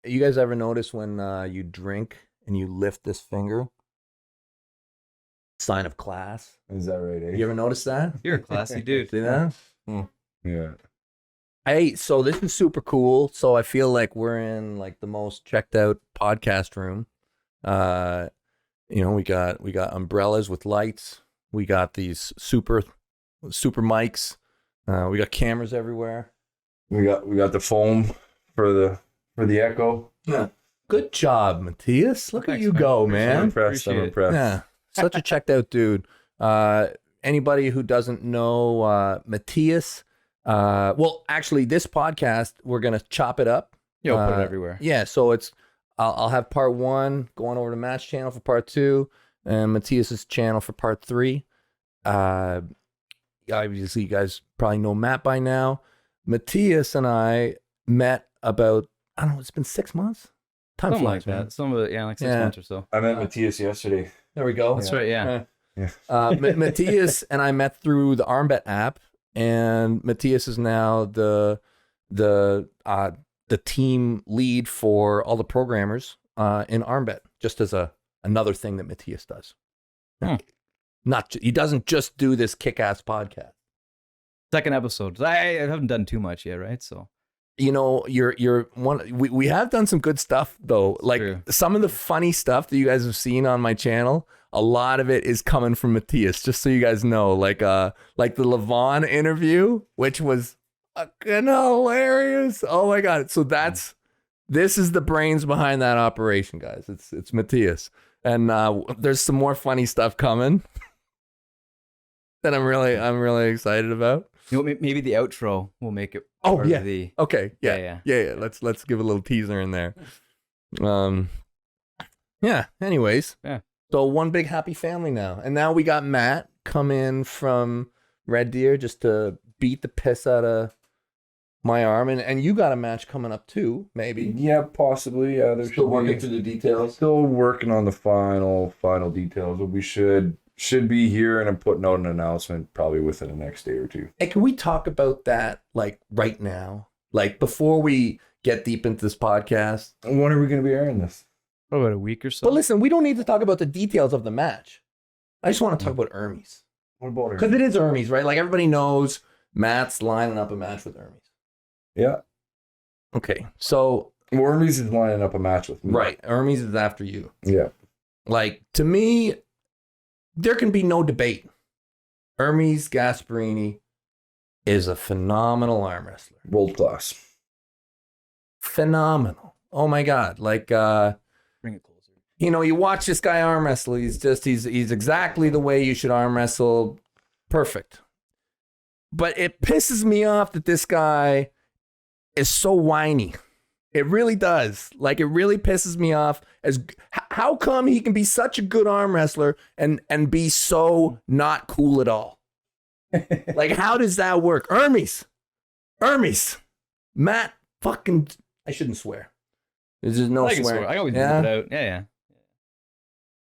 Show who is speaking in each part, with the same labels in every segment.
Speaker 1: you guys ever notice when you drink and you lift this finger? Sign of class.
Speaker 2: Is that right?
Speaker 1: You ever notice that?
Speaker 3: You're a classy dude.
Speaker 1: See that?
Speaker 2: Yeah.
Speaker 1: Hey, so this is super cool. So I feel like we're in like the most checked out podcast room. We got umbrellas with lights. We got these super mics. We got cameras everywhere.
Speaker 2: We got the foam for the echo.
Speaker 1: Yeah. Good job, Matthias. Look at you go, man.
Speaker 2: I'm impressed.
Speaker 1: Yeah. Such a checked out dude. Anybody who doesn't know Matthias, well, actually, this podcast, we're going to chop it up.
Speaker 3: You'll put it everywhere.
Speaker 1: Yeah, so I'll have part 1 going over to Matt's channel for part 2 and Matthias's channel for part 3. Obviously, you guys probably know Matt by now. Matthias and I met about, I don't know, it's been 6 months? Time
Speaker 3: Something
Speaker 1: flies,
Speaker 3: like
Speaker 1: man.
Speaker 3: that. Some of it, like 6 months or so.
Speaker 2: I met Matthias yesterday.
Speaker 1: There we go.
Speaker 3: That's right, yeah.
Speaker 1: Matthias and I met through the Armbet app, and Matthias is now the team lead for all the programmers in Armbet, just as another thing that Matthias does. He doesn't just do this kick-ass podcast.
Speaker 3: Second episode. I haven't done too much yet, right? So
Speaker 1: you're one. We have done some good stuff though. Like some of the funny stuff that you guys have seen on my channel, a lot of it is coming from Matthias. Just so you guys know, like the Levon interview, which was fucking hilarious. Oh my god! So this is the brains behind that operation, guys. It's Matthias, and there's some more funny stuff coming that I'm really excited about.
Speaker 3: Maybe the outro will make it.
Speaker 1: Okay. Yeah. Let's give a little teaser in there. Yeah. Anyways.
Speaker 3: Yeah.
Speaker 1: So one big happy family now, and now we got Matt come in from Red Deer just to beat the piss out of my arm, and you got a match coming up too, maybe.
Speaker 2: Yeah, possibly. Yeah, they're
Speaker 1: Still working through the details.
Speaker 2: Still working on the final details, but we should be here, and I'm putting out an announcement probably within the next day or two.
Speaker 1: Hey, can we talk about that like right now? Like before we get deep into this podcast?
Speaker 2: When are we going to be airing this?
Speaker 3: What, about a week or so?
Speaker 1: But listen, we don't need to talk about the details of the match. I just want to talk about Hermes.
Speaker 2: What about
Speaker 1: Because it is Hermes, right? Like everybody knows Matt's lining up a match with Hermes.
Speaker 2: Yeah.
Speaker 1: Okay, so
Speaker 2: Hermes is lining up a match with me.
Speaker 1: Right, Hermes is after you.
Speaker 2: Yeah.
Speaker 1: Like, to me, there can be no debate. Hermes Gasparini is a phenomenal arm wrestler.
Speaker 2: World class.
Speaker 1: Phenomenal. Oh my God. Like,
Speaker 3: bring it closer.
Speaker 1: You watch this guy arm wrestle. He's exactly the way you should arm wrestle. Perfect. But it pisses me off that this guy is so whiny. It really does. Like, it really pisses me off. How come he can be such a good arm wrestler and be so not cool at all? Like, how does that work? Hermes. Matt fucking, I shouldn't swear. There's just no swearing.
Speaker 3: I always beep it out. Yeah.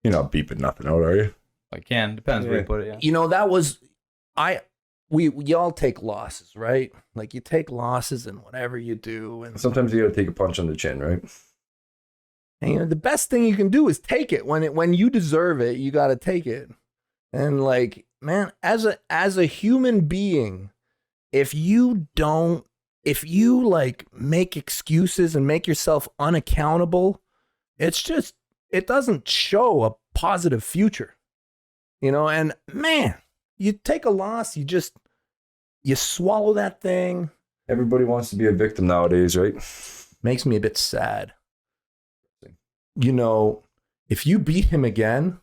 Speaker 2: You're not beeping nothing out, are you?
Speaker 3: I can. Depends where you put it, yeah.
Speaker 1: That was, we all take losses, right? Like, you take losses in whatever you do. And
Speaker 2: sometimes you got to take a punch on the chin, right?
Speaker 1: And the best thing you can do is take it. When you deserve it, you got to take it. And like, man, as a human being, if you like make excuses and make yourself unaccountable, it doesn't show a positive future. And man, you take a loss, you swallow that thing.
Speaker 2: Everybody wants to be a victim nowadays, right?
Speaker 1: Makes me a bit sad. If you beat him again.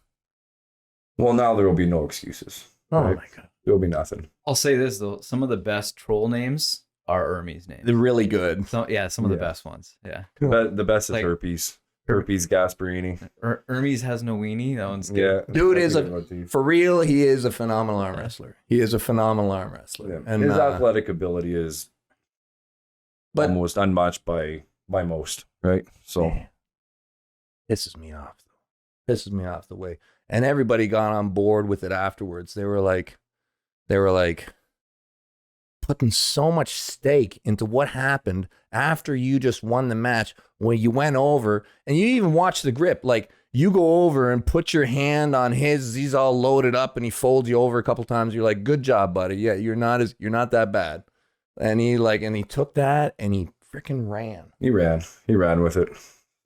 Speaker 3: Well, now there will be no excuses.
Speaker 1: Oh right? My God.
Speaker 2: There'll be nothing.
Speaker 3: I'll say this, though. Some of the best troll names are Hermes names.
Speaker 1: They're really good.
Speaker 3: Some of the best ones. Yeah.
Speaker 2: The best is Herpes. Herpes Gasparini.
Speaker 3: Hermes has no weenie. That one's good.
Speaker 1: Yeah. Dude is for real, he is a phenomenal arm wrestler. Yeah. And
Speaker 2: his athletic ability is almost unmatched by most, right? So
Speaker 1: pisses me off the way. And everybody got on board with it afterwards. They were like, putting so much stake into what happened after you just won the match when you went over and you even watch the grip. Like you go over and put your hand on his, he's all loaded up and he folds you over a couple times. You're like, good job, buddy. Yeah, you're not that bad. And he took that and he freaking ran.
Speaker 2: He ran with it.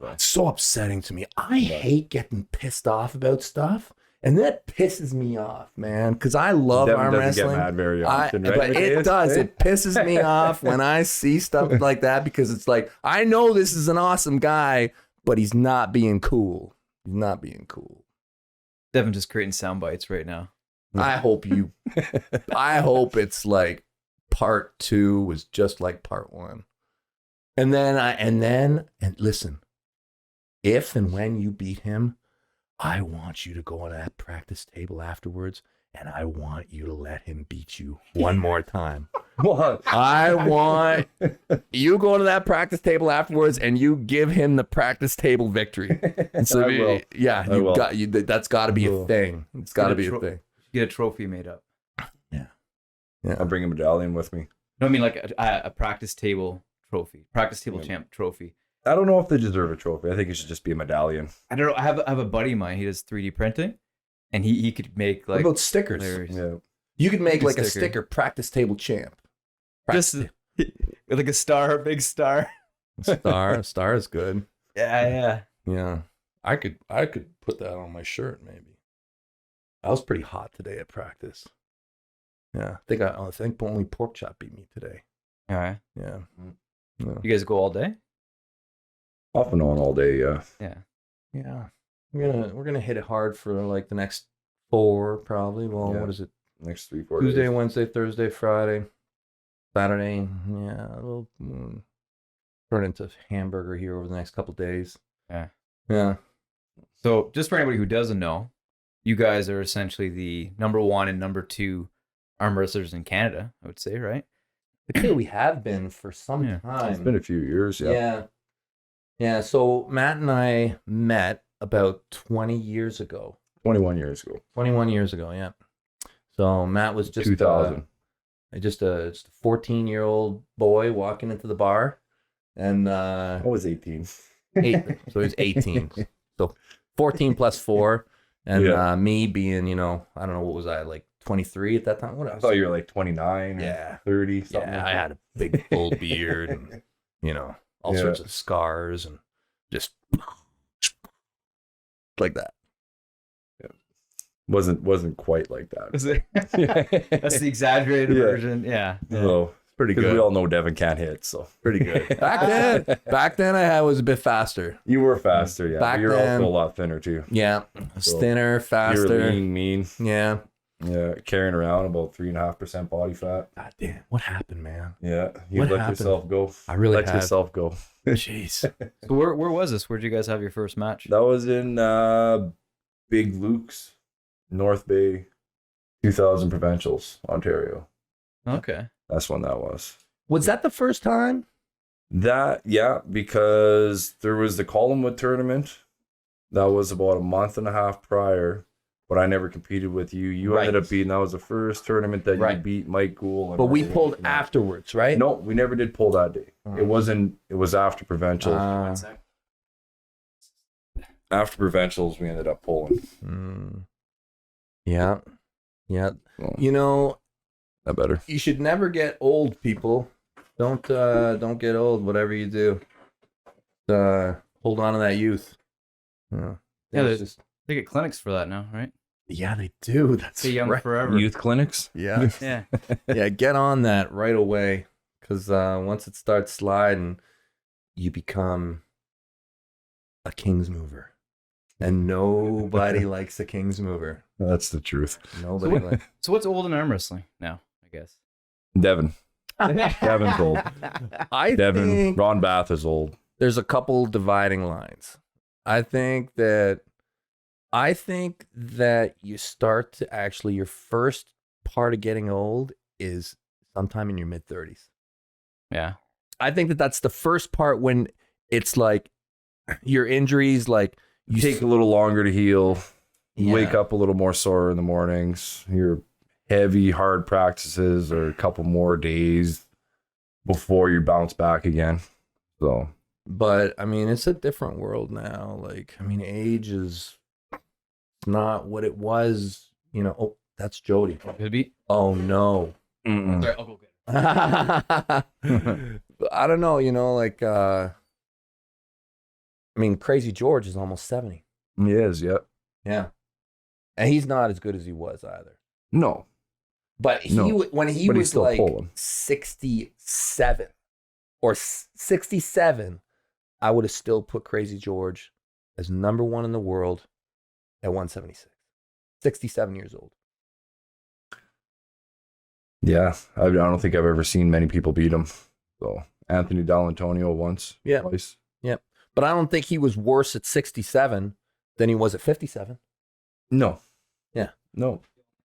Speaker 1: It's so upsetting to me. I hate getting pissed off about stuff. And that pisses me off, man, because I love arm wrestling.
Speaker 2: Get mad very often, right?
Speaker 1: But it does. It pisses me off when I see stuff like that because it's like, I know this is an awesome guy, but he's not being cool. He's not being cool.
Speaker 3: Devon just creating sound bites right now.
Speaker 1: I hope it's like part 2 was just like part 1. And listen, if and when you beat him, I want you to go on that practice table afterwards, and I want you to let him beat you one more time.
Speaker 2: What?
Speaker 1: I want you go to that practice table afterwards, and you give him the practice table victory. And so,
Speaker 2: I will.
Speaker 1: Yeah, that's got to be a thing. It's got to be a thing.
Speaker 3: Get a trophy made up.
Speaker 1: Yeah.
Speaker 2: I'll bring a medallion with me.
Speaker 3: No, I mean like a practice table trophy, practice table champ trophy.
Speaker 2: I don't know if they deserve a trophy. I think it should just be a medallion.
Speaker 3: I don't know. I have a buddy of mine. He does 3D printing, and he could make like.
Speaker 1: What about stickers?
Speaker 2: Yeah.
Speaker 1: You could make like a sticker practice table champ.
Speaker 3: Just like a star, a big star.
Speaker 1: Star is good.
Speaker 3: Yeah.
Speaker 1: I could put that on my shirt maybe. I was pretty hot today at practice. Yeah, I think only Pork Chop beat me today.
Speaker 3: All right.
Speaker 1: Yeah.
Speaker 3: You guys go all day?
Speaker 2: Off and on all day, yeah.
Speaker 1: Yeah. We're gonna hit it hard for like the next 4 probably. Well, what is it?
Speaker 2: Next 3-4
Speaker 1: Tuesday,
Speaker 2: days.
Speaker 1: Wednesday, Thursday, Friday, Saturday. Yeah, we'll turn into hamburger here over the next couple days. Yeah.
Speaker 3: So just for anybody who doesn't know, you guys are essentially the number 1 and number 2 arm wrestlers in Canada, I would say, right?
Speaker 1: I think we have been for some time.
Speaker 2: It's been a few years, yeah.
Speaker 1: Yeah, so Matt and I met about 20 years ago.
Speaker 2: 21 years ago.
Speaker 1: 21 years ago, yeah. So Matt was just
Speaker 2: 2000.
Speaker 1: Just a 14-year-old boy walking into the bar. And
Speaker 2: I was 18.
Speaker 1: So he was 18. So 14 plus 4. And me being, I don't know, what was I, like 23 at that time? What
Speaker 2: I thought you were like 29 or 30, something like
Speaker 1: I had a big full beard and, all sorts of scars and just like that.
Speaker 2: Yeah. Wasn't quite like that.
Speaker 3: Is it? That's the exaggerated version. Yeah.
Speaker 2: So,
Speaker 1: pretty good.
Speaker 2: Because we all know Devon can't hit, so
Speaker 1: pretty good. Back then I was a bit faster.
Speaker 2: You were faster, yeah.
Speaker 1: Back
Speaker 2: but you're
Speaker 1: then,
Speaker 2: also a lot thinner too.
Speaker 1: Yeah. I was thinner, faster.
Speaker 2: You're lean, mean.
Speaker 1: Yeah.
Speaker 2: Yeah, carrying around about 3.5% body fat.
Speaker 1: God damn, what happened, man?
Speaker 2: Yeah, you let yourself go.
Speaker 1: I really
Speaker 2: let yourself go.
Speaker 1: Jeez.
Speaker 3: So where was this? Where'd you guys have your first match?
Speaker 2: That was in Big Luke's, North Bay, 2000 Provincials, Ontario.
Speaker 3: Okay.
Speaker 2: That's when that was.
Speaker 1: Was that the first time?
Speaker 2: Because there was the Collingwood tournament. That was about a month and a half prior. But I never competed with you. You ended up beating. That was the first tournament that you beat Mike Gould.
Speaker 1: But we pulled afterwards, right?
Speaker 2: No, we never did pull that day. It wasn't. It was after provincials. After provincials, we ended up pulling.
Speaker 1: Yeah.
Speaker 2: Well, that better.
Speaker 1: You should never get old, people. Don't get old. Whatever you do, hold on to that youth.
Speaker 3: They get clinics for that now, right?
Speaker 1: Yeah, they do. That's
Speaker 3: Stay young forever.
Speaker 2: Youth clinics.
Speaker 1: Yeah. Yeah. Get on that right away, because once it starts sliding, you become a king's mover, and nobody likes a king's mover.
Speaker 2: That's the truth.
Speaker 1: Nobody likes.
Speaker 3: So what's old in arm wrestling now? I guess
Speaker 2: Devon. Devon's old. Devon.
Speaker 1: Think
Speaker 2: Ron Bath is old.
Speaker 1: there's a couple dividing lines. I think that you start to actually, your first part of getting old is sometime in your mid-30s.
Speaker 3: Yeah.
Speaker 1: I think that that's the first part when it's like your injuries, like
Speaker 2: You take a little longer to heal.
Speaker 1: Yeah.
Speaker 2: Wake up a little more sore in the mornings. Your heavy, hard practices or a couple more days before you bounce back again. So,
Speaker 1: but I mean, it's a different world now. Like, I mean, age is not what it was. You know. Oh, that's Jody.
Speaker 3: Could be.
Speaker 1: Oh no.
Speaker 3: Sorry, I'll go get
Speaker 1: I don't know. You know, like, I mean, Crazy George is almost 70.
Speaker 2: he is, yep.
Speaker 1: Yeah, and he's not as good as he was either.
Speaker 2: No.
Speaker 1: But when he was
Speaker 2: still
Speaker 1: like
Speaker 2: pulling.
Speaker 1: 67 or 67, I would have still put Crazy George as number 1 in the world at 176. 67 years old.
Speaker 2: Yeah, I don't think I've ever seen many people beat him. So Anthony D'Antonio once, twice.
Speaker 1: Yeah, but I don't think he was worse at 67 than he was at 57.
Speaker 2: No.
Speaker 1: Yeah.
Speaker 2: No.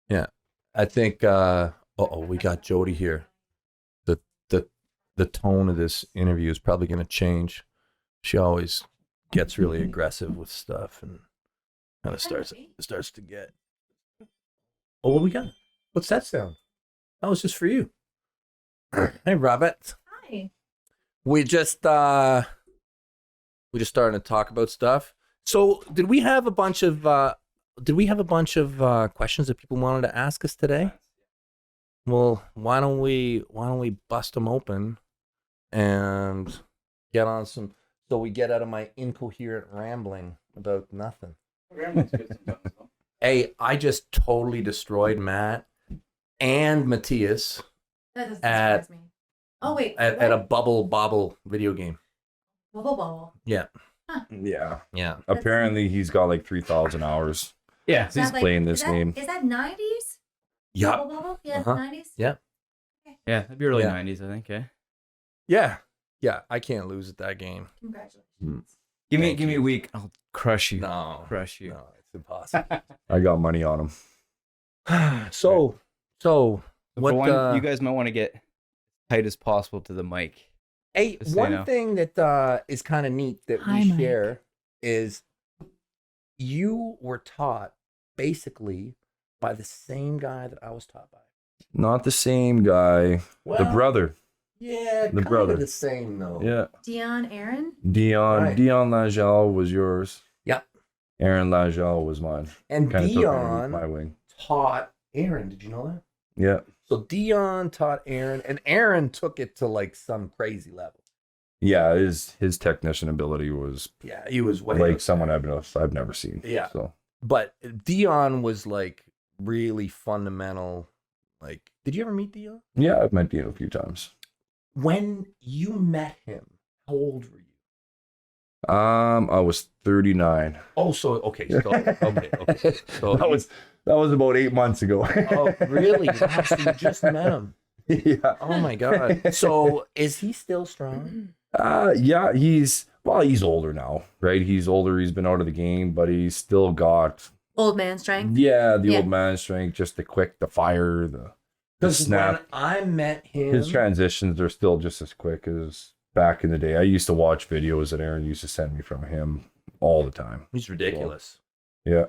Speaker 1: Yeah. I think we got Jody here. The tone of this interview is probably going to change. She always gets really aggressive with stuff and kind of starts to get. Oh, what we got? What's that sound? That was just for you. Hey, Robert.
Speaker 4: Hi.
Speaker 1: We just starting to talk about stuff. So, did we have a bunch of questions that people wanted to ask us today? Well, why don't we bust them open and get on some, so we get out of my incoherent rambling about nothing. Hey, I just totally destroyed Matt and Matthias
Speaker 4: That doesn't surprise me. Oh wait.
Speaker 1: at a Bubble Bobble video game.
Speaker 4: Bubble.
Speaker 1: Yeah.
Speaker 2: Yeah.
Speaker 1: Yeah.
Speaker 2: Apparently, he's got like 3,000 hours.
Speaker 3: Yeah.
Speaker 4: Is that
Speaker 2: He's playing this game.
Speaker 4: Is that 90s?
Speaker 1: Yeah.
Speaker 4: Bubble? Yeah,
Speaker 1: Uh-huh.
Speaker 4: 90s?
Speaker 1: Yeah.
Speaker 3: Yeah, that'd be early
Speaker 1: Yeah.
Speaker 3: 90s, I think.
Speaker 1: Yeah. Yeah. I can't lose at that game.
Speaker 4: Congratulations.
Speaker 3: Give
Speaker 1: Thank
Speaker 3: me
Speaker 1: you.
Speaker 3: a week. I'll crush you.
Speaker 1: No.
Speaker 3: Crush you.
Speaker 1: No, it's impossible.
Speaker 2: I got money on him.
Speaker 1: So
Speaker 3: For
Speaker 1: what
Speaker 3: one, you guys might want to get tight as possible to the mic.
Speaker 1: hey,
Speaker 3: just so you
Speaker 1: one
Speaker 3: know.
Speaker 1: thing that is kind of neat that
Speaker 4: Hi,
Speaker 1: we
Speaker 4: Mike.
Speaker 1: share is you were taught basically by the same guy that I was taught by.
Speaker 2: Not the same guy.
Speaker 1: Well,
Speaker 2: The brother.
Speaker 1: Yeah,
Speaker 2: The
Speaker 1: kind
Speaker 2: brother.
Speaker 1: of the same though.
Speaker 2: Yeah.
Speaker 4: Dion Aaron?
Speaker 2: Dion.
Speaker 1: Right.
Speaker 2: Dion Lagelle was yours.
Speaker 1: Yep.
Speaker 2: Aaron Lagelle was mine.
Speaker 1: And
Speaker 2: Kind of took underneath
Speaker 1: Dion
Speaker 2: my wing.
Speaker 1: taught Aaron. Did you know that?
Speaker 2: Yeah.
Speaker 1: So Dion taught Aaron, and Aaron took it to like some crazy level.
Speaker 2: Yeah, his technician ability was
Speaker 1: Yeah, he was way
Speaker 2: like
Speaker 1: up
Speaker 2: someone
Speaker 1: there.
Speaker 2: I've never seen.
Speaker 1: Yeah.
Speaker 2: So
Speaker 1: But Dion was like really fundamental. Like, did you ever meet Dion?
Speaker 2: yeah, I've met Dion a few times.
Speaker 1: When you met him, how old were you?
Speaker 2: I was 39.
Speaker 1: Oh, so okay, so okay. So
Speaker 2: that was about 8 months ago.
Speaker 1: oh, really? Wow, so you just met him.
Speaker 2: Yeah.
Speaker 1: Oh my god. So is he still strong?
Speaker 2: Yeah, he's older now, right? He's older. He's been out of the game, but he's still got
Speaker 4: Old man strength?
Speaker 2: the
Speaker 4: Yeah.
Speaker 2: old man strength, just the fire, the
Speaker 1: Because when
Speaker 2: snap.
Speaker 1: I met him,
Speaker 2: His transitions are still just as quick as back in the day. I used to watch videos that Aaron used to send me from him all the time.
Speaker 1: he's ridiculous.
Speaker 2: Yeah.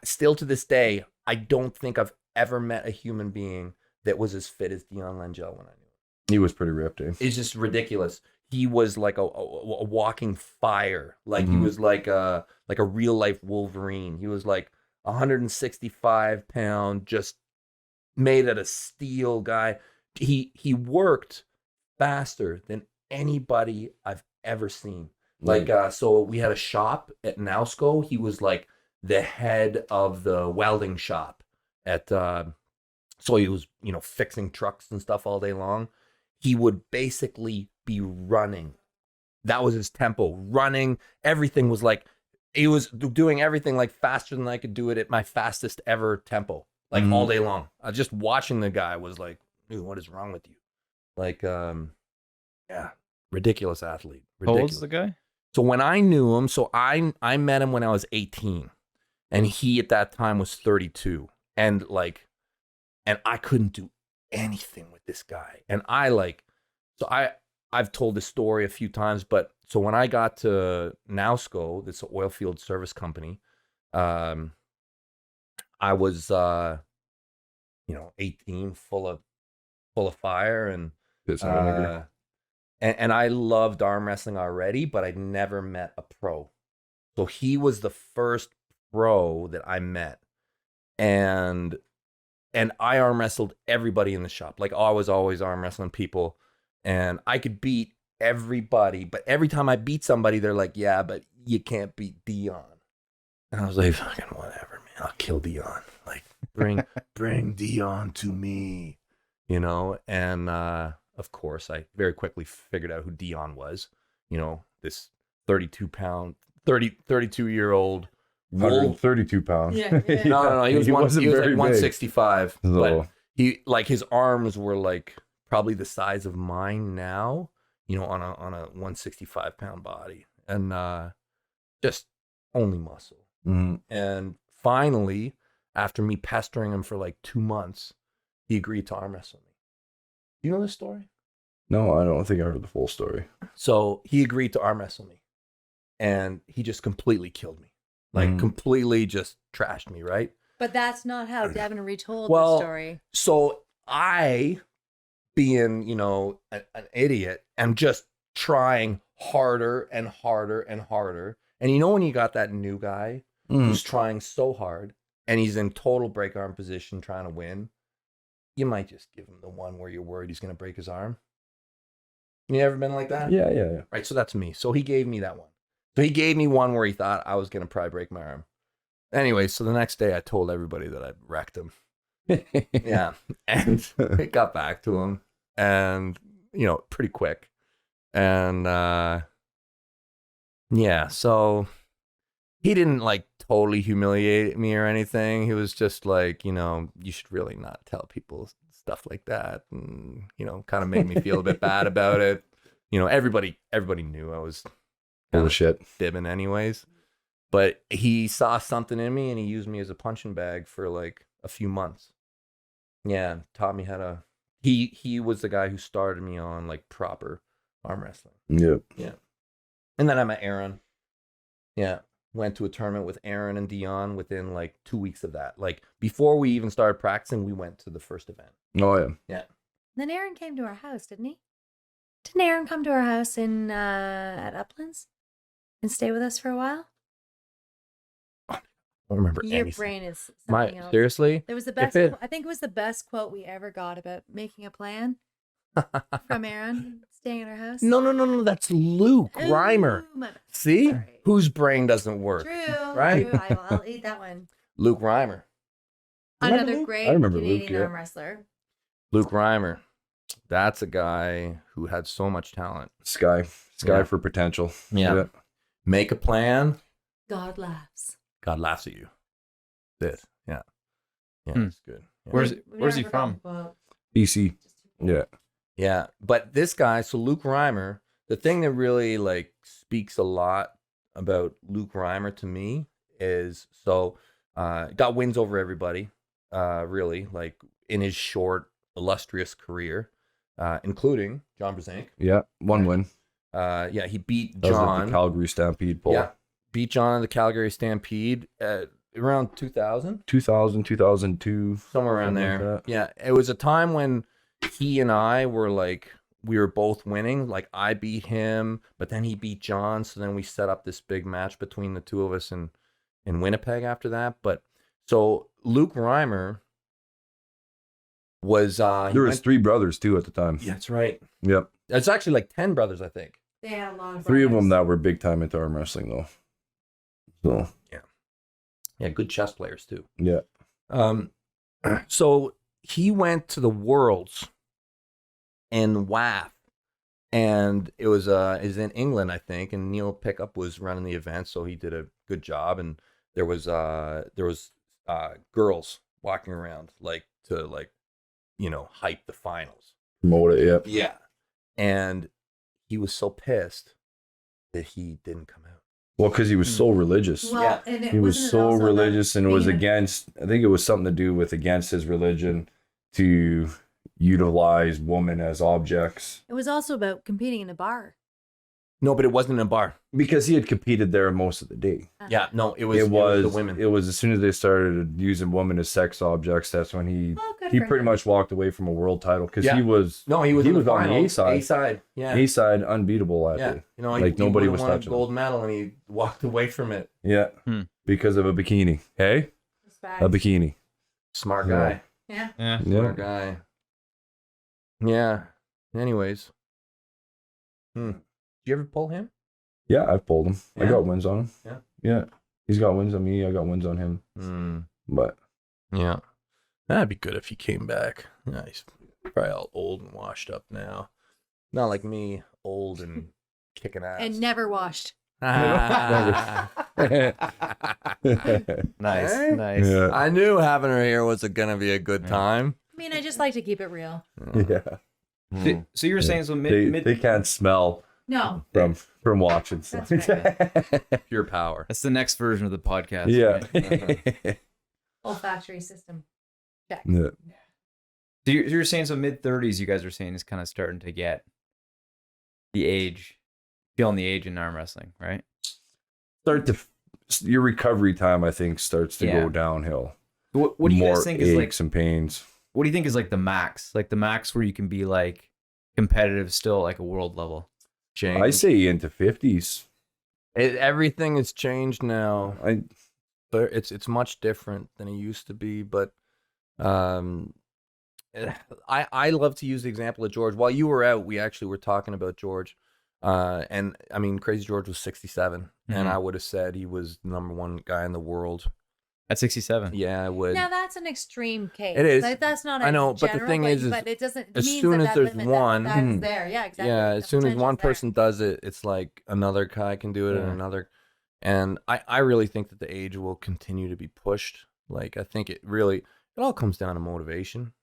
Speaker 1: Still to this day, I don't think I've ever met a human being that was as fit as Dion Langell when I knew him.
Speaker 2: He was pretty ripped, eh?
Speaker 1: It's just ridiculous. He was like a walking fire. Like he
Speaker 2: Mhm.
Speaker 1: was like a real life Wolverine. He was like 165-pound, just made out of steel guy. He worked faster than anybody I've ever seen. Like so we had a shop at Nausco. He was like the head of the welding shop at so he was, fixing trucks and stuff all day long. He would basically be running. That was his tempo, running. Everything was like, he was doing everything like faster than I could do it at my fastest ever tempo, like all day long. Just watching the guy was like, dude, what is wrong with you? Like, yeah, ridiculous athlete.
Speaker 3: How
Speaker 1: Ridiculous.
Speaker 3: old's the guy?
Speaker 1: So when I knew him, so I met him when I was 18, and he at that time was 32, and I couldn't do anything with this guy. And I've told this story a few times, but so when I got to Nausco, this oil field service company, I was 18, full of fire, and
Speaker 2: Piss and vinegar.
Speaker 1: and I loved arm wrestling already, but I'd never met a pro. So he was the first pro that I met, and I arm wrestled everybody in the shop. Like I was always arm wrestling people, and I could beat everybody, but every time I beat somebody, they're like, "Yeah, but you can't beat Dion." And I was like, "Fucking whatever, man. I'll kill Dion. Like, bring Dion to me, And of course, I very quickly figured out who Dion was. This 32-year-old.
Speaker 2: 132 pounds.
Speaker 4: Yeah.
Speaker 1: No. He was
Speaker 2: He
Speaker 1: like
Speaker 2: wasn't very big.
Speaker 1: 165.
Speaker 2: So-
Speaker 1: But he his arms were like probably the size of mine now. On a 165-pound body, and just only muscle.
Speaker 2: Mhm.
Speaker 1: And finally, after me pestering him for like 2 months, he agreed to arm wrestle me. You know this story?
Speaker 2: No, I don't think I heard the full story.
Speaker 1: So he agreed to arm wrestle me, and he just completely killed me. Like completely just trashed me, right?
Speaker 4: But that's not how Devon retold
Speaker 1: Well,
Speaker 4: the story.
Speaker 1: So I, being, an idiot, am just trying harder and harder and harder. And when you got that new guy who's trying so hard and he's in total break arm position trying to win, you might just give him the one where you're worried he's going to break his arm. You ever been like that?
Speaker 2: Yeah.
Speaker 1: Right, so that's me. So he gave me that one. So he gave me one where he thought I was going to probably break my arm. Anyway, so the next day I told everybody that I wrecked him. Yeah. And it got back to him. And, pretty quick. And, yeah, so he didn't like totally humiliate me or anything. He was just like, you should really not tell people stuff like that. And, kind of made me feel a bit bad about it. Everybody knew I was
Speaker 2: Full of shit.
Speaker 1: fibbing anyways. But he saw something in me and he used me as a punching bag for like a few months. Yeah, taught me how to. He was the guy who started me on like proper arm wrestling.
Speaker 2: Yep.
Speaker 1: Yeah. And then I met Aaron. Yeah. Went to a tournament with Aaron and Dion within like 2 weeks of that. Like before we even started practicing, we went to the first event.
Speaker 2: Oh, yeah.
Speaker 1: Yeah.
Speaker 4: Then Aaron came to our house, didn't he? Didn't Aaron come to our house in at Uplands and stay with us for a while?
Speaker 1: I don't remember
Speaker 4: Your
Speaker 1: anything.
Speaker 4: brain is something else.
Speaker 1: Seriously?
Speaker 4: There was the best.
Speaker 1: it-
Speaker 4: I think it was the best quote we ever got about making a plan from Aaron staying at our house.
Speaker 1: No. That's Luke
Speaker 4: Ooh,
Speaker 1: Reimer.
Speaker 4: my-
Speaker 1: See?
Speaker 4: Sorry.
Speaker 1: Whose brain doesn't work?
Speaker 4: True.
Speaker 1: Right?
Speaker 4: True. I'll eat that one.
Speaker 1: Luke Reimer. Remember
Speaker 4: Another
Speaker 1: Luke?
Speaker 4: great
Speaker 2: I remember
Speaker 4: Canadian
Speaker 2: Luke, yeah.
Speaker 4: arm wrestler.
Speaker 1: Luke Reimer. That's a guy who had so much talent.
Speaker 2: Sky
Speaker 1: Yeah.
Speaker 2: for potential.
Speaker 1: Yeah. Make a plan.
Speaker 4: God laughs.
Speaker 1: God laughs at you. This. Yeah. Yeah,
Speaker 3: Hmm.
Speaker 1: it's good. Yeah.
Speaker 3: Where's
Speaker 4: We've
Speaker 3: he
Speaker 4: never
Speaker 3: from?
Speaker 4: forgotten the quote.
Speaker 2: BC. Yeah.
Speaker 1: Yeah. But this guy, so Luke Reimer, the thing that really like speaks a lot about Luke Reimer to me is got wins over everybody, really, like in his short, illustrious career, including John Brzenk.
Speaker 2: Yeah. One win.
Speaker 1: Yeah, he beat
Speaker 2: That was like
Speaker 1: John.
Speaker 2: the Calgary Stampede poll.
Speaker 1: Yeah, beat John in the Calgary Stampede around 2000,
Speaker 2: 2000, 2002.
Speaker 1: somewhere around
Speaker 2: something like
Speaker 1: there.
Speaker 2: that.
Speaker 1: Yeah, it was a time when he and I were like, we were both winning. Like I beat him, but then he beat John. So then we set up this big match between the two of us in Winnipeg after that. But so Luke Reimer was
Speaker 2: There was 3 brothers too at the time.
Speaker 1: Yeah, that's right.
Speaker 2: Yep.
Speaker 1: It's actually like 10 brothers, I think.
Speaker 4: They had a lot of
Speaker 2: 3 of
Speaker 4: brothers.
Speaker 2: them that were big time into arm wrestling though. So
Speaker 1: Yeah, good chess players too.
Speaker 2: yeah.
Speaker 1: So he went to the Worlds in WAF, and it was in England, I think, and Neil Pickup was running the event, so he did a good job. And there was girls walking around to hype the finals.
Speaker 2: Promote it, yep.
Speaker 1: Yeah, and he was so pissed that he didn't come out.
Speaker 2: Well, because he was so religious.
Speaker 4: Well,
Speaker 1: Yeah.
Speaker 4: and
Speaker 2: He was
Speaker 4: wasn't it
Speaker 2: so
Speaker 4: also about
Speaker 2: religious and it was
Speaker 4: being a-
Speaker 2: against, I think it was something to do with against his religion to utilize women as objects.
Speaker 4: It was also about competing in a bar.
Speaker 1: No, but it wasn't in a bar.
Speaker 2: Because he had competed there most of the day.
Speaker 1: Yeah, no, it was the women.
Speaker 2: It was as soon as they started using women as sex objects. That's when he pretty much walked away from a world title because he was
Speaker 1: on the A side. A side, yeah.
Speaker 2: A side, unbeatable at it.
Speaker 1: You know,
Speaker 2: like nobody was
Speaker 1: won a
Speaker 2: touching
Speaker 1: gold medal, and he walked away from it.
Speaker 2: Yeah, because of a bikini. Hey, a bikini.
Speaker 1: Smart guy.
Speaker 4: Yeah.
Speaker 1: Smart guy. Yeah. Anyways. Did you ever pull him?
Speaker 2: Yeah, I've pulled him.
Speaker 1: Yeah.
Speaker 2: I got wins on him.
Speaker 1: Yeah.
Speaker 2: Yeah. He's got wins on me. I got wins on him. But
Speaker 1: yeah, that'd be good if he came back. Yeah, he's probably all old and washed up now. Not like me, old and kicking ass.
Speaker 4: And never washed.
Speaker 3: Nice.
Speaker 2: Yeah.
Speaker 1: I knew having her here was gonna be a good time.
Speaker 4: I mean, I just like to keep it real.
Speaker 2: Yeah.
Speaker 3: So you were saying so
Speaker 2: They can't smell
Speaker 4: No.
Speaker 2: from watching.
Speaker 4: That's right.
Speaker 1: Pure power.
Speaker 3: That's the next version of the podcast.
Speaker 2: Yeah.
Speaker 3: Right?
Speaker 4: Olfactory system. Check.
Speaker 2: Yeah.
Speaker 3: So you're saying so mid-30s, you guys are saying is kind of starting to get the age, feeling the age in arm wrestling, right?
Speaker 2: Your recovery time, I think, starts to go downhill.
Speaker 3: What do you guys think is like
Speaker 2: aches and pains?
Speaker 3: What do you think is like the max where you can be like competitive still like a world level?
Speaker 1: Change.
Speaker 2: I say into 50s.
Speaker 1: Everything has changed now. It's much different than it used to be, but I love to use the example of George. While you were out, we actually were talking about George. And I mean, Crazy George was 67, and I would have said he was the #1 guy in the world.
Speaker 3: At 67.
Speaker 1: Yeah, I would.
Speaker 4: Now that's an extreme case.
Speaker 1: It is.
Speaker 4: Like, that's not.
Speaker 1: I know, but the thing is
Speaker 4: but it doesn't.
Speaker 1: as
Speaker 4: mean
Speaker 1: soon
Speaker 4: that
Speaker 1: as there's
Speaker 4: limit,
Speaker 1: one,
Speaker 4: that's there. Yeah, exactly.
Speaker 1: Yeah, as
Speaker 4: The
Speaker 1: soon as one
Speaker 4: potential's there.
Speaker 1: person does it, it's like another guy can do it, and another. And I really think that the age will continue to be pushed. Like, I think it all comes down to motivation.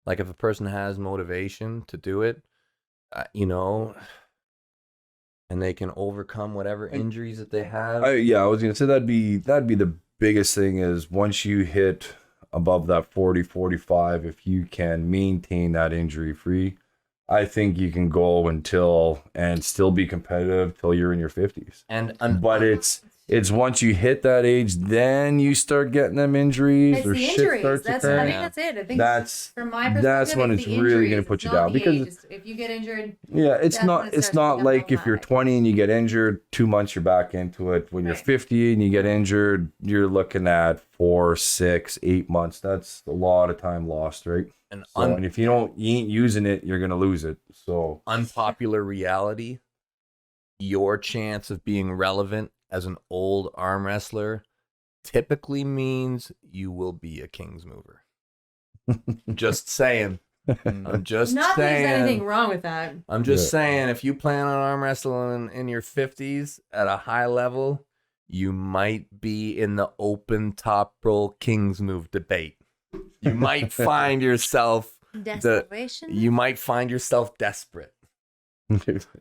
Speaker 1: Like, if a person has motivation to do it, and they can overcome whatever injuries that they have.
Speaker 2: I was gonna say that'd be the biggest thing is once you hit above that 40, 45, if you can maintain that injury free, I think you can go and still be competitive till you're in your 50s. But it's once you hit that age, then you start getting them injuries
Speaker 4: It's
Speaker 2: or
Speaker 4: the
Speaker 2: shit
Speaker 4: injuries.
Speaker 2: starts
Speaker 4: I
Speaker 2: occurring.
Speaker 4: think that's it. I think from my perspective,
Speaker 2: that's when it's really going to put you down because
Speaker 4: if you get injured,
Speaker 2: it's not like if you're 20 and you get injured, 2 months you're back into it. When you're 50 and you get injured, you're looking at 4, 6, 8 months. That's a lot of time lost, right? And if you ain't using it, you're gonna lose it. So
Speaker 1: unpopular reality, your chance of being relevant as an old arm wrestler typically means you will be a King's mover. Just saying. I'm just
Speaker 4: not
Speaker 1: saying.
Speaker 4: that there's anything wrong with that.
Speaker 1: I'm just saying, if you plan on arm wrestling in your 50s at a high level, you might be in the open top roll King's move debate. You might find yourself you might find yourself desperate.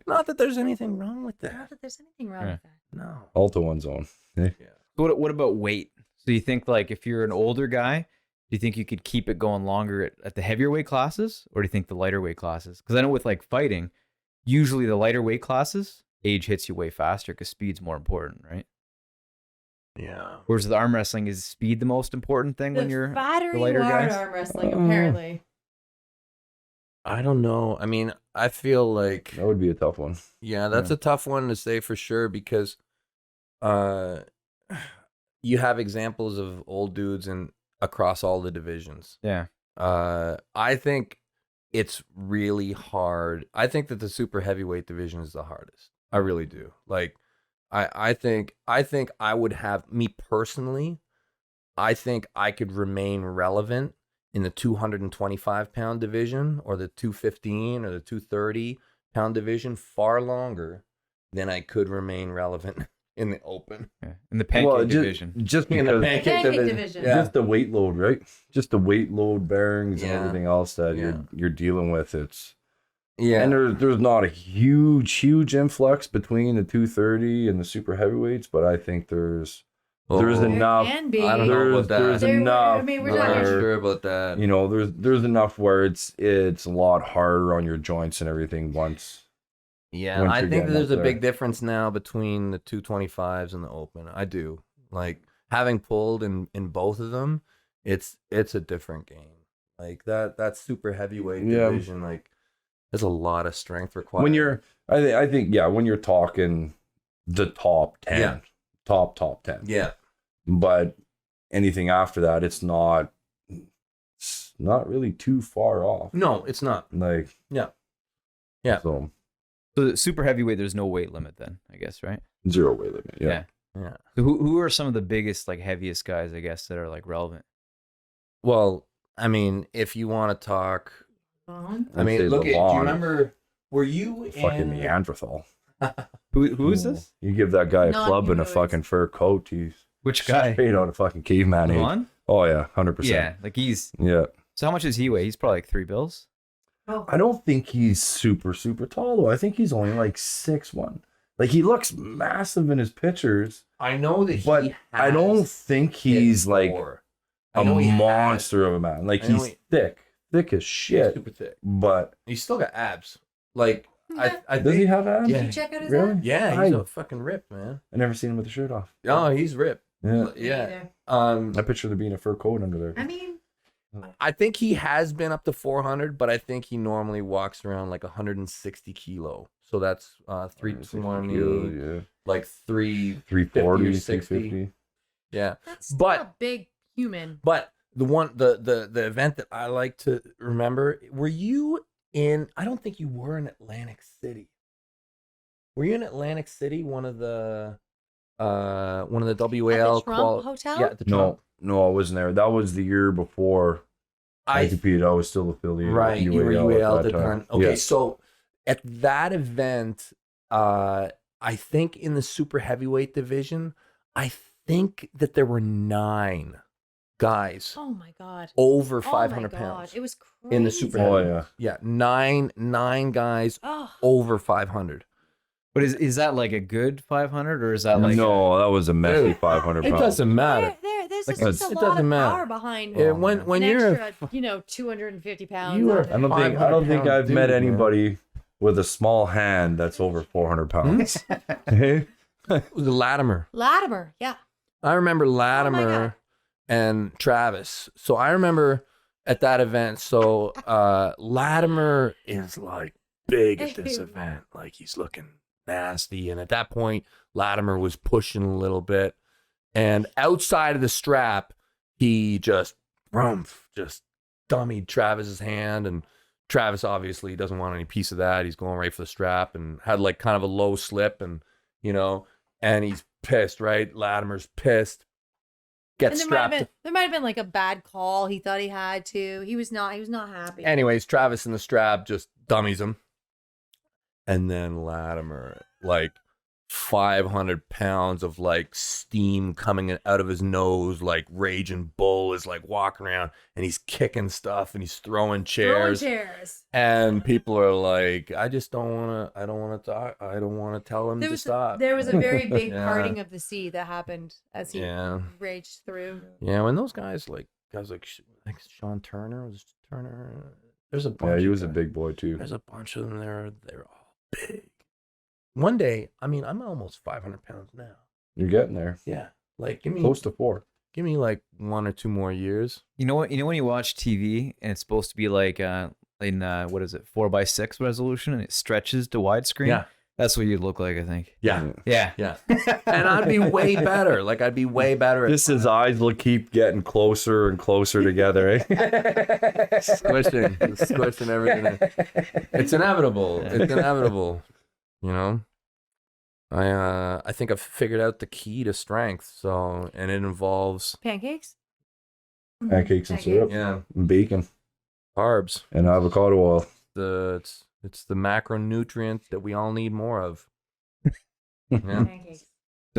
Speaker 1: Not that there's anything wrong with that.
Speaker 4: Not that there's anything wrong with that.
Speaker 1: No.
Speaker 2: Alto one's on.
Speaker 1: Yeah.
Speaker 3: What about weight? So you think like if you're an older guy, do you think you could keep it going longer at the heavier weight classes, or do you think the lighter weight classes? Because I know with like fighting, usually the lighter weight classes, age hits you way faster because speed's more important, right?
Speaker 1: Yeah.
Speaker 3: Whereas the arm wrestling, is speed the most important thing when you're
Speaker 4: fatter
Speaker 3: the lighter
Speaker 4: you are
Speaker 3: guys?
Speaker 4: at arm wrestling, apparently.
Speaker 1: I don't know. I mean, I feel like
Speaker 2: that would be a tough one.
Speaker 1: Yeah, that's a tough one to say for sure because you have examples of old dudes across all the divisions.
Speaker 3: Yeah.
Speaker 1: I think it's really hard. I think that the super heavyweight division is the hardest. I really do. Like I think I would have, me personally, I think I could remain relevant in the 225-pound division or the 215 or the 230-pound division far longer than I could remain relevant in the open.
Speaker 3: Yeah. In the pancake division.
Speaker 2: Just
Speaker 1: in
Speaker 2: because
Speaker 1: the pancake division. Yeah.
Speaker 2: Just the weight load, right? Just the weight load, bearings, and everything else that you're dealing with. It's and there's not a huge influx between the 230 and the super heavyweights, but I think there's enough.
Speaker 1: I don't know about that.
Speaker 2: There's enough.
Speaker 4: I mean, we're
Speaker 1: I'm
Speaker 4: not
Speaker 1: not sure about that.
Speaker 2: You know, there's enough where it's a lot harder on your joints and everything once
Speaker 1: Yeah,
Speaker 2: Once
Speaker 1: I
Speaker 2: you're
Speaker 1: think
Speaker 2: getting
Speaker 1: there's
Speaker 2: up
Speaker 1: a big
Speaker 2: there.
Speaker 1: difference now between the 225s and the open. I do. Like having pulled in both of them, it's a different game. Like that super heavyweight
Speaker 2: Yeah.
Speaker 1: division, like there's a lot of strength required.
Speaker 2: When you're, I think, yeah, when you're talking the top 10,
Speaker 1: Yeah.
Speaker 2: top 10.
Speaker 1: Yeah.
Speaker 2: But anything after that, it's not really too far off.
Speaker 1: No, it's not.
Speaker 2: Like,
Speaker 1: Yeah. Yeah.
Speaker 2: So
Speaker 3: So super heavyweight, there's no weight limit then, I guess, right?
Speaker 2: 0 weight limit. Yeah.
Speaker 1: Yeah.
Speaker 3: So who are some of the biggest, like heaviest guys, I guess, that are like relevant?
Speaker 1: Well, I mean, if you want to talk,
Speaker 4: Vaughn?
Speaker 1: I mean,
Speaker 2: say
Speaker 1: look at. Do you
Speaker 2: Levon.
Speaker 1: remember? Were you
Speaker 2: Fucking
Speaker 1: in?
Speaker 2: Neanderthal.
Speaker 3: Who is this?
Speaker 2: You give that guy a
Speaker 4: Not
Speaker 2: club and a
Speaker 4: heroes.
Speaker 2: fucking fur coat, he's
Speaker 3: Which guy?
Speaker 2: straight out of fucking caveman age.
Speaker 3: Levon?
Speaker 2: Oh yeah, 100%.
Speaker 3: Yeah, like he's.
Speaker 2: Yeah.
Speaker 3: So how much does he weigh? He's probably like 3 bills.
Speaker 4: Oh,
Speaker 2: I don't think he's super tall though. I think he's only like 6'1". Like he looks massive in his pictures,
Speaker 1: I know that,
Speaker 2: but I don't think he's like a monster of a man. Like
Speaker 1: I know
Speaker 2: he's thick as shit.
Speaker 1: super thick.
Speaker 2: But
Speaker 1: He's still got abs. Like I
Speaker 2: does he
Speaker 1: think.
Speaker 2: have abs?
Speaker 1: Yeah.
Speaker 4: Did you check out his
Speaker 2: Really?
Speaker 4: abs?
Speaker 1: Yeah, he's
Speaker 2: I-
Speaker 1: a fucking rip, man.
Speaker 2: I never seen him with the shirt off.
Speaker 1: Oh, he's ripped.
Speaker 2: Yeah.
Speaker 1: Yeah.
Speaker 4: Either.
Speaker 2: I picture there being a fur coat under there.
Speaker 4: I mean,
Speaker 1: I think he has been up to 400, but I think he normally walks around like 160 kilo. So that's 320,
Speaker 2: Yeah.
Speaker 1: like
Speaker 2: 340,
Speaker 1: 50 or 60.
Speaker 2: 350.
Speaker 1: Yeah.
Speaker 4: that's still
Speaker 1: But-
Speaker 4: a big human.
Speaker 1: But the event that I like to remember, were you in? I don't think you were in Atlantic City. Were you in Atlantic City? One of the WAL
Speaker 4: At the Trump Hotel?
Speaker 1: Yeah, at the Trump.
Speaker 2: No, I wasn't there. That was the year before I competed. I was still affiliated
Speaker 1: Right,
Speaker 2: with
Speaker 1: you were
Speaker 2: UAL
Speaker 1: UAL
Speaker 2: at that time.
Speaker 1: Okay,
Speaker 2: Yeah.
Speaker 1: so at that event, I think in the super heavyweight division, I think that there were 9 guys
Speaker 4: Oh my god.
Speaker 1: over
Speaker 4: Oh my
Speaker 1: 500
Speaker 4: God.
Speaker 1: pounds
Speaker 4: It was crazy.
Speaker 1: in the super
Speaker 2: Oh
Speaker 1: heavyweight.
Speaker 2: yeah.
Speaker 1: Yeah, nine guys
Speaker 4: Oh,
Speaker 1: over 500.
Speaker 3: But is that like a good 500 or is that like
Speaker 2: No, that was a messy
Speaker 1: Dude,
Speaker 2: 500
Speaker 1: It
Speaker 2: pounds.
Speaker 1: doesn't matter.
Speaker 4: there's
Speaker 1: Like,
Speaker 4: just a
Speaker 1: it
Speaker 4: lot
Speaker 1: doesn't
Speaker 4: of
Speaker 1: matter.
Speaker 4: power behind
Speaker 1: Yeah, when
Speaker 4: an
Speaker 1: you're
Speaker 4: extra, 250 pounds.
Speaker 1: You
Speaker 4: on
Speaker 1: are-
Speaker 4: it.
Speaker 2: I don't think
Speaker 1: 500
Speaker 2: I've
Speaker 1: pound
Speaker 2: met
Speaker 1: dude, man.
Speaker 2: anybody with a small hand that's over 400 pounds. Hey?
Speaker 1: it was Latimer.
Speaker 4: Latimer, yeah.
Speaker 1: I remember
Speaker 4: God.
Speaker 1: Latimer and Travis. So I remember at that event. So Latimer is like big at this event. Like he's looking nasty. And at that point, Latimer was pushing a little bit. And outside of the strap, he just dummied Travis's hand. And Travis obviously doesn't want any piece of that. He's going right for the strap and had like kind of a low slip and, and he's pissed, right? Latimer's pissed. Gets
Speaker 4: And there
Speaker 1: strapped.
Speaker 4: might have been like a bad call. He thought he had to. He was not happy.
Speaker 1: Anyways, Travis in the strap just dummies him. And then Latimer, like 500 pounds of like steam coming out of his nose, like raging bull is like walking around and he's kicking stuff and he's throwing chairs. And people are like, I don't want to talk. I don't want to tell him to stop.
Speaker 4: There was a very big
Speaker 1: Yeah.
Speaker 4: parting of the sea that happened as he
Speaker 1: Yeah.
Speaker 4: raged through.
Speaker 1: Yeah, when those guys like Sean Turner was Turner. There's a bunch.
Speaker 2: Yeah, he
Speaker 1: of
Speaker 2: was a
Speaker 1: guys.
Speaker 2: big boy too.
Speaker 1: There's a bunch of them there. They're all big. One day, I mean, I'm almost 500 pounds now.
Speaker 2: You're getting there.
Speaker 1: Yeah, like give me
Speaker 2: Close to 4.
Speaker 1: give me like 1 or 2 more years.
Speaker 3: You know what? You know when you watch TV and it's supposed to be like in what is it, 4:6 resolution, and it stretches to widescreen.
Speaker 1: Yeah.
Speaker 3: That's what you'd look like, I think.
Speaker 1: Yeah,
Speaker 3: Yeah.
Speaker 1: yeah. And I'd be way better. Like I'd be way better at
Speaker 2: Just his eyes will keep getting closer and closer together, eh?
Speaker 1: squishing everything. It's inevitable. It's inevitable. I think I've figured out the key to strength. So, and it involves
Speaker 4: Pancakes?
Speaker 2: Pancakes and syrup.
Speaker 1: yeah,
Speaker 2: And bacon
Speaker 1: carbs.
Speaker 2: and avocado oil.
Speaker 1: It's the macronutrient that we all need more of. Yeah.
Speaker 4: Pancakes.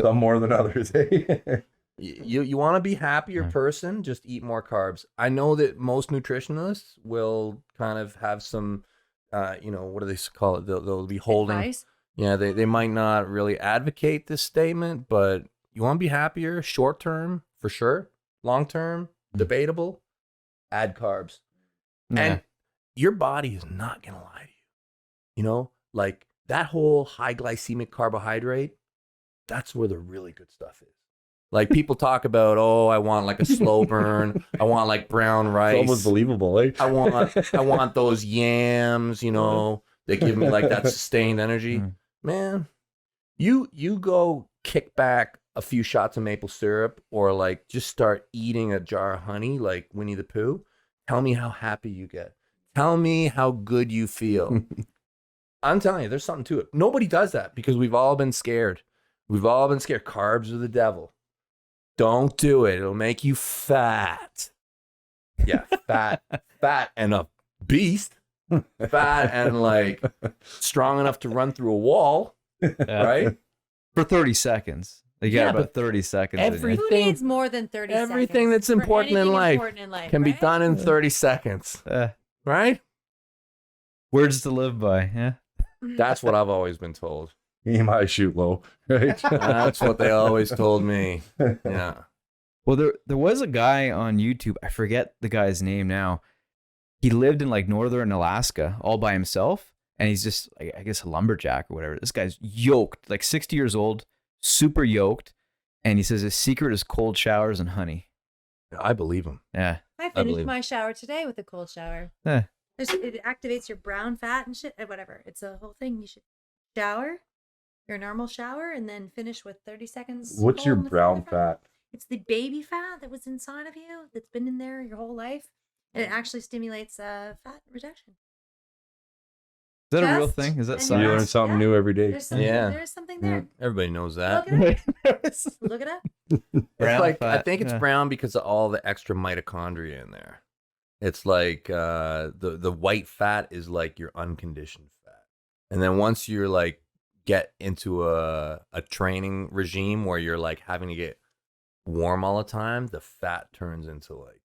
Speaker 2: Some more than others, eh?
Speaker 1: You want to be happier person, just eat more carbs. I know that most nutritionists will kind of have some what do they call it? They'll be holding.
Speaker 4: Advice?
Speaker 1: Yeah, they might not really advocate this statement, but you want to be happier short term for sure. Long term, debatable. Add carbs.
Speaker 3: Yeah.
Speaker 1: And your body is not going to lie to you. Like that whole high glycemic carbohydrate, that's where the really good stuff is. Like people talk about, oh, I want like a slow burn. I want like brown rice.
Speaker 2: It's almost believable, eh?
Speaker 1: I want those yams, you know, that give me like that sustained energy. Man, you go kick back a few shots of maple syrup or like just start eating a jar of honey like Winnie the Pooh. Tell me how happy you get. Tell me how good you feel. I'm telling you, there's something to it. Nobody does that because we've all been scared. We've all been scared. Carbs are the devil. Don't do it. It'll make you fat. Yeah, fat and a beast. Fat and like strong enough to run through a wall, right?
Speaker 3: For 30 seconds. Like,
Speaker 1: Yeah,
Speaker 3: about 30 seconds. in you.
Speaker 4: Who
Speaker 1: Everything,
Speaker 4: needs more than 30 seconds?
Speaker 1: everything that's
Speaker 4: for
Speaker 1: important in
Speaker 4: anything
Speaker 1: life
Speaker 4: important in life,
Speaker 1: can be
Speaker 4: right?
Speaker 1: done in 30 seconds, right?
Speaker 3: Words to live by. Yeah.
Speaker 1: That's what I've always been told.
Speaker 2: Aim high, shoot low. Right?
Speaker 1: That's what they always told me. Yeah.
Speaker 3: Well, there was a guy on YouTube. I forget the guy's name now. He lived in like northern Alaska all by himself. And he's just, I guess, a lumberjack or whatever. This guy's yoked, like 60 years old, super yoked. And he says his secret is cold showers and honey.
Speaker 1: I believe him.
Speaker 3: Yeah.
Speaker 4: I finished
Speaker 1: believe-
Speaker 4: my shower today with a cold shower.
Speaker 3: Yeah.
Speaker 4: It activates your brown fat and shit, whatever. It's a whole thing. You should shower, your normal shower, and then finish with 30 seconds.
Speaker 2: What's your
Speaker 4: cold in the
Speaker 2: brown
Speaker 4: front.
Speaker 2: fat?
Speaker 4: It's the baby fat that was inside of you that's been in there your whole life. And it actually stimulates fat reduction.
Speaker 3: Is that a real
Speaker 4: Just-
Speaker 3: thing? Is that
Speaker 4: and
Speaker 2: You
Speaker 3: science?
Speaker 2: learn something new every day.
Speaker 4: There's something,
Speaker 1: Yeah.
Speaker 4: there's something there.
Speaker 1: Everybody knows that.
Speaker 4: Look it up. Look it up.
Speaker 1: It's
Speaker 3: Brown
Speaker 1: like I
Speaker 3: fat,
Speaker 1: think it's
Speaker 3: yeah.
Speaker 1: brown because of all the extra mitochondria in there. It's like the white fat is like your unconditioned fat, and then once you're like get into a training regime where you're like having to get warm all the time, the fat turns into like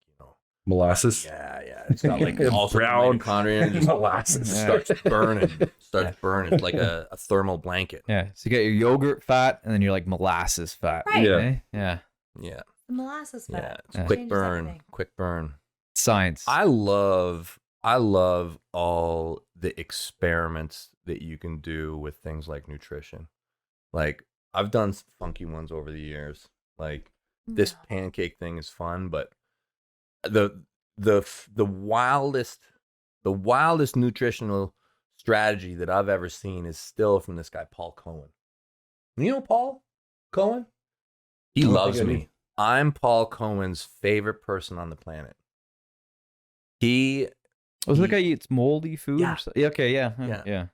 Speaker 2: Molasses.
Speaker 1: yeah. It's got like
Speaker 2: It's
Speaker 1: also
Speaker 2: brown.
Speaker 1: mitochondria and just
Speaker 2: Molasses.
Speaker 1: starts burning. Starts burning. It's like a thermal blanket.
Speaker 3: Yeah. So you got your yogurt fat and then you're like molasses fat.
Speaker 4: Right.
Speaker 2: Yeah.
Speaker 3: eh? Yeah.
Speaker 1: Yeah,
Speaker 4: The molasses fat.
Speaker 1: yeah. It's
Speaker 3: Yeah.
Speaker 1: quick
Speaker 4: Changes
Speaker 1: burn.
Speaker 4: everything.
Speaker 1: Quick burn.
Speaker 3: Science.
Speaker 1: I love all the experiments that you can do with things like nutrition. Like I've done some funky ones over the years. Like this
Speaker 4: No.
Speaker 1: pancake thing is fun, but the wildest nutritional strategy that I've ever seen is still from this guy Paul Cohen. You know Paul Cohen? He
Speaker 2: I don't
Speaker 1: loves
Speaker 2: think I do.
Speaker 1: me. I'm Paul Cohen's favorite person on the planet. He
Speaker 3: was that guy eats moldy food?
Speaker 1: Yeah.
Speaker 3: Or something? Okay. Yeah.
Speaker 1: Yeah.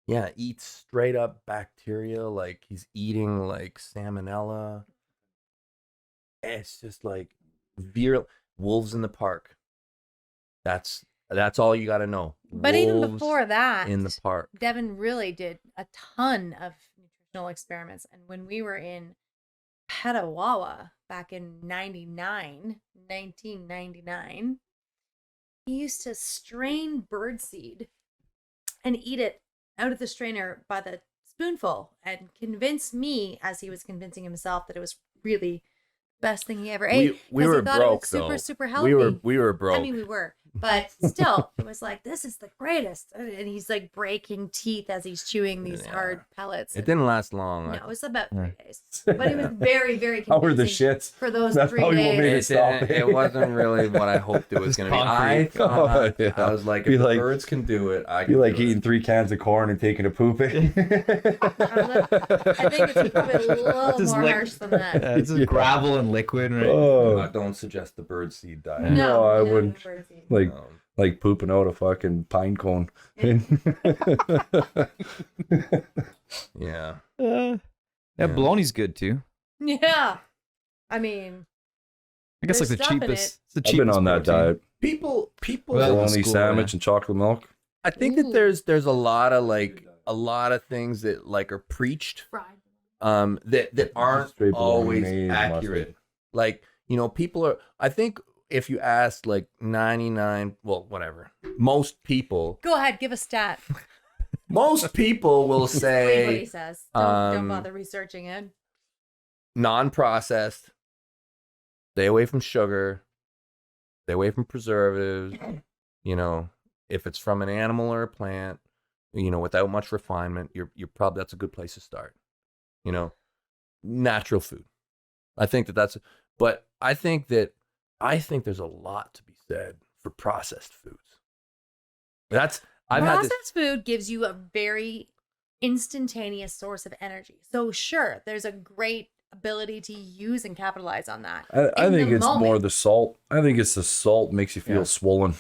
Speaker 3: Yeah.
Speaker 1: eats straight up bacteria, like he's eating like salmonella. It's just like virulent. Wolves in the park. That's all you got to know.
Speaker 4: But even
Speaker 1: Wolves
Speaker 4: before that,
Speaker 1: in the park.
Speaker 4: Devon really did a ton of nutritional experiments. And when we were in Petawawa back in 1999, he used to strain birdseed and eat it out of the strainer by the spoonful and convince me, as he was convincing himself, that it was really the best thing he ever ate.
Speaker 1: We
Speaker 4: 'cause he
Speaker 1: were
Speaker 4: thought it was
Speaker 1: broke
Speaker 4: super,
Speaker 1: though.
Speaker 4: super healthy.
Speaker 1: We were broke.
Speaker 4: I mean, we were, but still, it was like, this is the greatest. And he's like breaking teeth as he's chewing these
Speaker 1: Yeah.
Speaker 4: hard pellets.
Speaker 1: It didn't last long.
Speaker 4: No,
Speaker 1: I-
Speaker 4: it was about 3 days, but it was very, very
Speaker 2: How were the
Speaker 4: convincing
Speaker 2: shits?
Speaker 4: for those
Speaker 2: That's
Speaker 4: 3
Speaker 2: probably what
Speaker 4: days.
Speaker 2: made it
Speaker 1: It,
Speaker 2: stop.
Speaker 1: it wasn't really what I hoped it was
Speaker 3: Just
Speaker 1: going to be. I
Speaker 3: concrete.
Speaker 1: thought,
Speaker 2: Yeah.
Speaker 1: I was like,
Speaker 2: Be
Speaker 1: if the
Speaker 2: like-
Speaker 1: birds can do it, I can
Speaker 2: You like
Speaker 1: do
Speaker 2: eating
Speaker 1: it.
Speaker 2: 3 cans of corn and taking a poop.
Speaker 4: I think it's probably a little
Speaker 3: Just
Speaker 4: more
Speaker 3: like-
Speaker 4: harsh than that.
Speaker 3: Yeah, it's just gravel and liquid, right?
Speaker 2: Oh,
Speaker 1: Don't suggest the bird seed diet.
Speaker 2: No, I wouldn't.
Speaker 4: birdseed.
Speaker 2: like
Speaker 1: Um,
Speaker 2: like pooping out a fucking pine cone.
Speaker 1: yeah.
Speaker 3: Yeah,
Speaker 1: Yeah.
Speaker 3: bologna's good too.
Speaker 4: Yeah. I mean,
Speaker 3: I guess
Speaker 4: There's
Speaker 3: like the
Speaker 4: stuff in
Speaker 3: cheapest. It's the
Speaker 2: I've been
Speaker 3: cheapest
Speaker 2: on that
Speaker 3: protein.
Speaker 2: diet.
Speaker 1: People
Speaker 3: Well,
Speaker 2: Bologna
Speaker 3: school,
Speaker 2: sandwich
Speaker 3: yeah.
Speaker 2: and chocolate milk.
Speaker 1: I think that
Speaker 4: Ooh.
Speaker 1: there's a lot of things that like are preached
Speaker 4: fried.
Speaker 1: that aren't
Speaker 2: Straight
Speaker 1: always
Speaker 2: bolognese
Speaker 1: accurate.
Speaker 2: mustard.
Speaker 1: Like, people are, I think if you ask like 99, well, whatever, most people
Speaker 4: Go ahead, give a stat.
Speaker 1: will
Speaker 4: Read what he
Speaker 1: say
Speaker 4: says. Don't
Speaker 1: um,
Speaker 4: bother researching it.
Speaker 1: non-processed, stay away from sugar, stay away from preservatives, if it's from an animal or a plant, without much refinement, you're probably, that's a good place to start. Natural food. I think but I think there's a lot to be said for processed foods.
Speaker 4: Processed food gives you a very instantaneous source of energy. So sure, there's a great ability to use and capitalize on that.
Speaker 2: I think it's more the salt. I think it's the salt makes you feel swollen.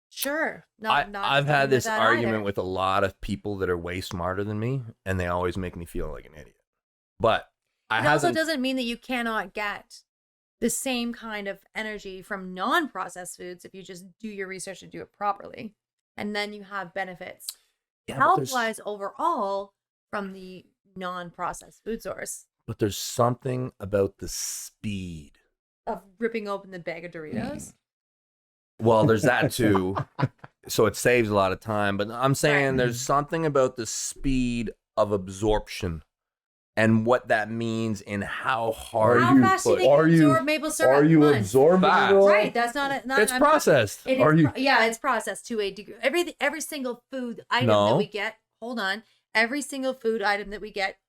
Speaker 4: Sure.
Speaker 1: I've had this argument with a lot of people that are way smarter than me, and they always make me feel like an idiot. But
Speaker 4: it also doesn't mean that you cannot get the same kind of energy from non-processed foods if you just do your research and do it properly. And then you have benefits health-wise overall from the non-processed food source.
Speaker 1: But there's something about the speed
Speaker 4: of ripping open the bag of Doritos.
Speaker 1: Well, there's that too. So it saves a lot of time. But I'm saying there's something about the speed of absorption and what that means in how hard
Speaker 4: fast do you think you absorb maple syrup?
Speaker 2: Are you absorbing it all?
Speaker 4: Right, that's not
Speaker 1: it's processed.
Speaker 4: It's processed to a degree. Every single food item that we get. Hold on, every single food item that we get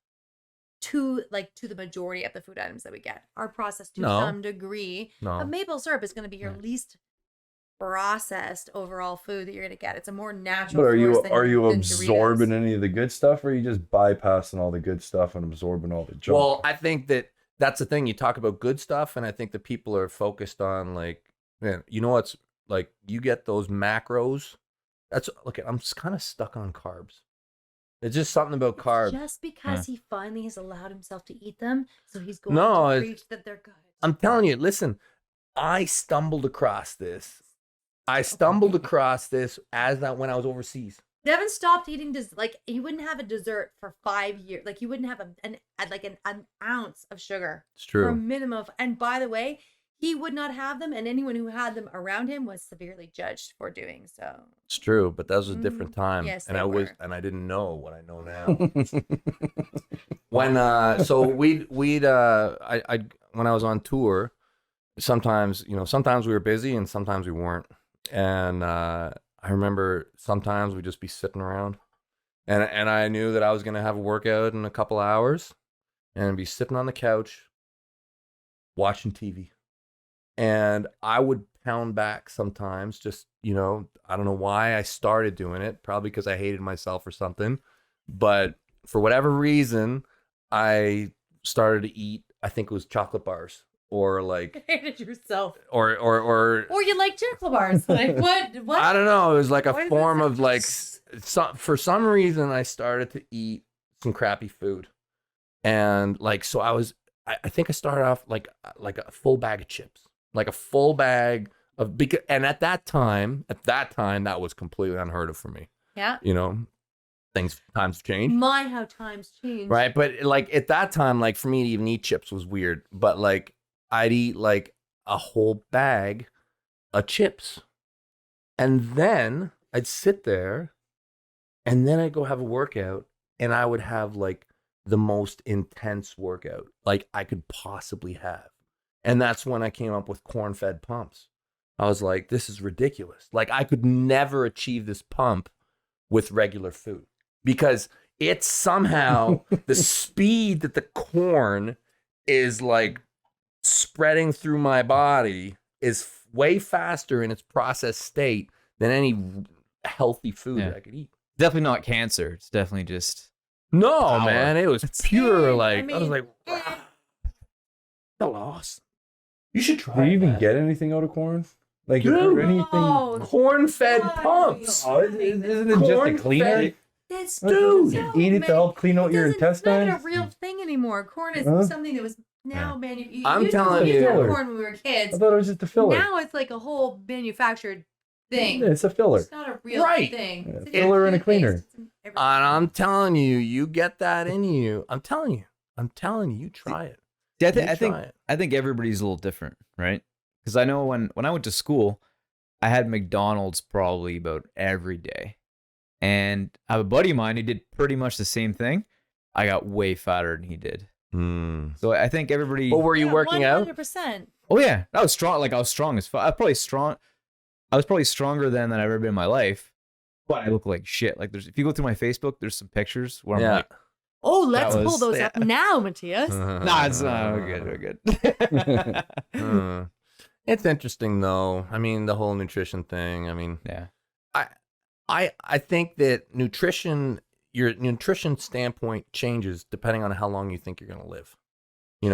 Speaker 4: to the majority of the food items that we get are processed to some degree. But maple syrup is going to be your least processed overall food that you're going to get. It's a more natural.
Speaker 2: But are you absorbing any of the good stuff, or are you just bypassing all the good stuff and absorbing all the junk?
Speaker 1: Well, I think that's the thing. You talk about good stuff, and I think that people are focused on what's like, you get those macros. I'm kind of stuck on carbs. It's just something about carbs.
Speaker 4: Just because he finally has allowed himself to eat them, so he's going to preach that they're good.
Speaker 1: I'm telling you, listen, I stumbled across this. When I was overseas.
Speaker 4: Devon stopped eating he wouldn't have a dessert for 5 years. Like, he wouldn't have an ounce of sugar.
Speaker 1: It's true.
Speaker 4: For a minimum and by the way, he would not have them, and anyone who had them around him was severely judged for doing so.
Speaker 1: It's true, but that was a different time.
Speaker 4: Yes,
Speaker 1: and I didn't know what I know now. When when I was on tour, sometimes we were busy and sometimes we weren't. And I remember sometimes we'd just be sitting around, and I knew that I was gonna have a workout in a couple hours, and be sitting on the couch watching TV. And I would pound back sometimes, just, I don't know why I started doing it, probably because I hated myself or something. But for whatever reason, I started to eat, I think it was chocolate bars, or
Speaker 4: hated yourself,
Speaker 1: or
Speaker 4: you like chocolate bars. Like, what?
Speaker 1: I don't know. It was like a form of for some reason I started to eat some crappy food, and so I think I started off like a full bag of chips. Like a full bag and at that time, that was completely unheard of for me.
Speaker 4: Yeah.
Speaker 1: Times have changed.
Speaker 4: My, how times change.
Speaker 1: Right. But at that time, for me to even eat chips was weird. But I'd eat a whole bag of chips. And then I'd sit there, and then I'd go have a workout, and I would have the most intense workout I could possibly have. And that's when I came up with corn-fed pumps. I was like, this is ridiculous. I could never achieve this pump with regular food, because it's somehow the speed that the corn is spreading through my body is way faster in its processed state than any healthy food that I could eat.
Speaker 3: Definitely not cancer. It's definitely just
Speaker 1: power. Man. It was pure. I was like, wow, the loss. You should try.
Speaker 2: Do you even get anything out of corn? Anything?
Speaker 1: Corn-fed pumps.
Speaker 2: Oh, isn't it just a cleaner?
Speaker 4: Dude,
Speaker 2: eat it to help clean out your intestines.
Speaker 4: It's not a real thing anymore. Corn is something that was now manufactured.
Speaker 1: I'm telling you,
Speaker 4: corn when we were kids.
Speaker 2: I thought it was just a filler.
Speaker 4: Now it's a whole manufactured thing.
Speaker 2: Yeah, it's a filler.
Speaker 4: It's not a real thing.
Speaker 2: Yeah, it's a filler and a cleaner.
Speaker 1: And I'm telling you, you get that in you. I'm telling you, you try it.
Speaker 3: Yeah, I think everybody's a little different, right? Because I know when I went to school, I had McDonald's probably about every day. And I have a buddy of mine who did pretty much the same thing. I got way fatter than he did. So I think everybody...
Speaker 1: But were you working
Speaker 4: 100%.
Speaker 1: out?
Speaker 3: Oh, yeah. I was strong. I was strong as fuck. I was probably stronger than I've ever been in my life. but I look like shit. Like if you go through my Facebook, there's some pictures where I'm like,
Speaker 4: Oh, let's
Speaker 3: That
Speaker 4: pull
Speaker 3: was-
Speaker 4: those up now, Matthias.
Speaker 3: nah, it's we're good.
Speaker 1: It's interesting though. I mean, the whole nutrition thing. I mean,
Speaker 3: Yeah.
Speaker 1: I think that nutrition, your nutrition standpoint changes depending on how long you think you're going to live.